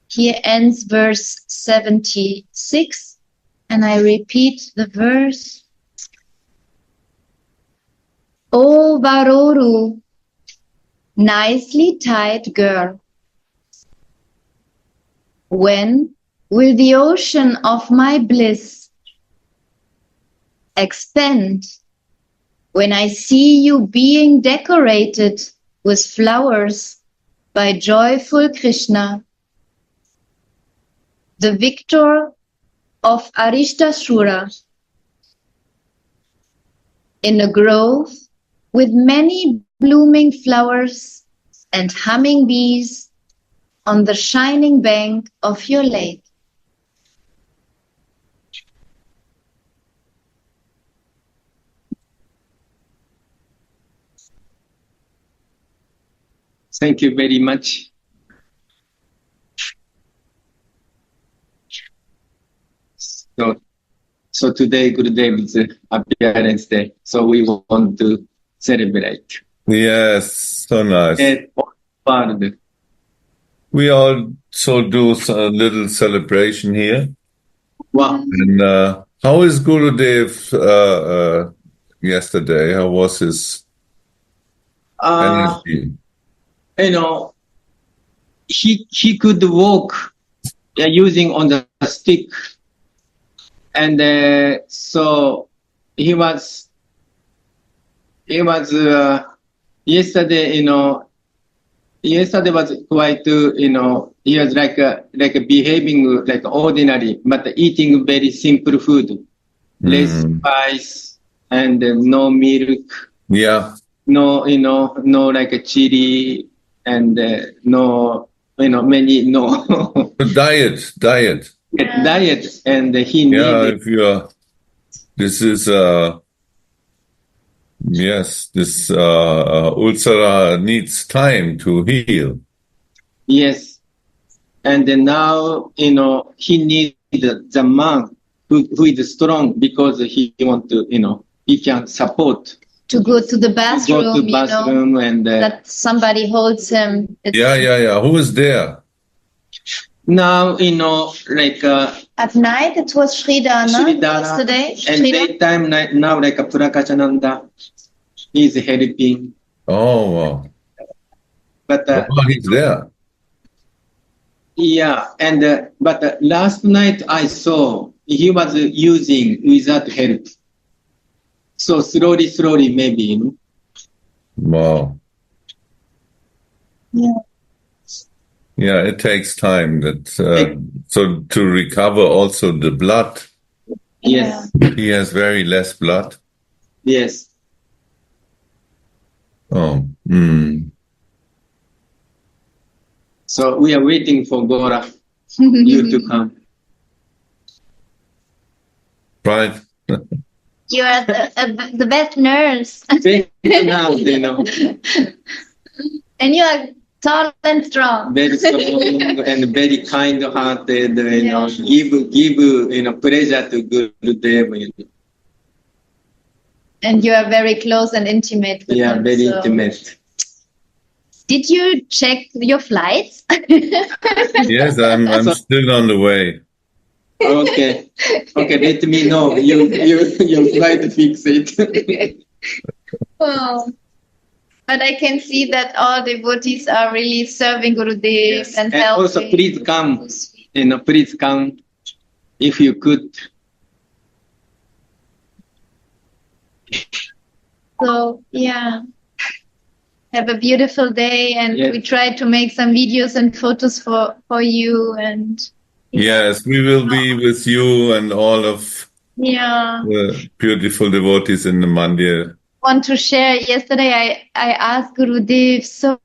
Here ends verse 76, and I repeat the verse. Oh, Varoru, nicely tied girl, when will the ocean of my bliss expand when I see you being decorated with flowers by joyful Krishna, the victor of Arishtashura, in a grove with many blooming flowers and humming bees on the shining bank of your lake. Thank you very much. So today, Gurudev's appearance day. So we want to celebrate. Yes, so nice. And world. We also do a little celebration here. Wow. And how is Gurudev yesterday? How was his energy? You know, he could walk using on the stick. And so he was yesterday, yesterday was quite, he was like behaving like ordinary, but eating very simple food, less spice and no milk. Yeah. No, no like a chili and no, many, no. Diet. Diet, and he needed. Yeah, this is, yes, this ulcer needs time to heal. Yes. And then now, he needs the man who is strong because he want to, he can support. To go to the bathroom, Go to bathroom and that somebody holds him. Yeah. Who is there? Now, like at night it was Sridhara yesterday. And daytime now like a Prakashananda is helping. Oh, wow. But he's there. Yeah, and but last night I saw he was using without help. So slowly, maybe. Wow. Yeah. Yeah, it takes time so to recover also the blood. Yes. He has very less blood. Yes. Oh. So we are waiting for Gora, you to come. Right. You are the best nurse. And you are tall and strong. Very strong and very kind-hearted. Give pleasure to Gurudev. And you are very close and intimate with him. Very intimate. Did you check your flights? Yes, I'm still on the way. Okay, let me know. You try to fix it. Well, but I can see that all devotees are really serving Gurudev and helping. Also, please come. Please come if you could. So yeah, have a beautiful day, and we try to make some videos and photos for you. And yes, we will be with you and all of Yeah. The beautiful devotees in the mandir. Want to share. Yesterday, I asked Gurudev, so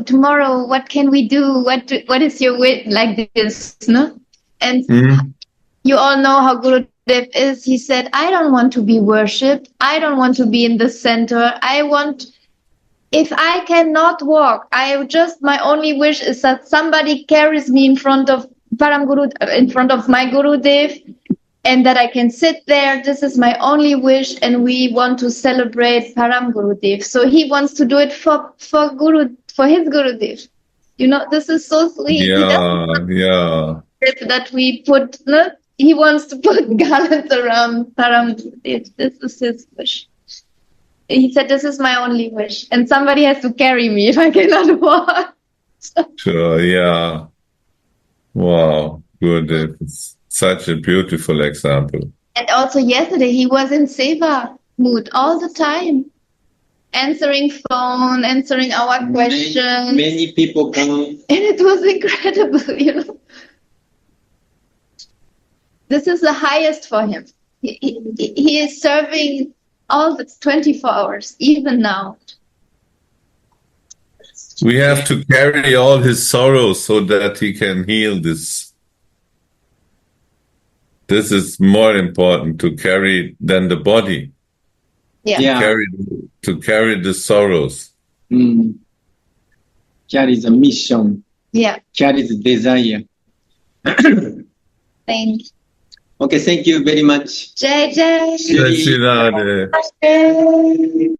tomorrow, what can we do? What is your wish like this? No? And you all know how Gurudev is. He said, I don't want to be worshipped. I don't want to be in the center. If I cannot walk, my only wish is that somebody carries me in front of in front of my Gurudev, and that I can sit there. This is my only wish, and we want to celebrate Param Gurudev. So he wants to do it for his Gurudev. You know, this is so sweet. Yeah. That we put, no? He wants to put garlands around Param Gurudev. This is his wish. He said, this is my only wish. And somebody has to carry me if I cannot walk. Sure, yeah. Wow, good. It's such a beautiful example. And also yesterday, he was in seva mood all the time. Answering phone, answering our questions. Many people come. And it was incredible, you know. This is the highest for him. He is serving all the 24 hours, even now. We have to carry all his sorrows so that he can heal this. This is more important to carry than the body. Yeah. To carry the sorrows. Carry the mission. Yeah. Carry the desire. Thank you. Okay, thank you very much. Jai Jai. Jai Shri Radhe. Jai.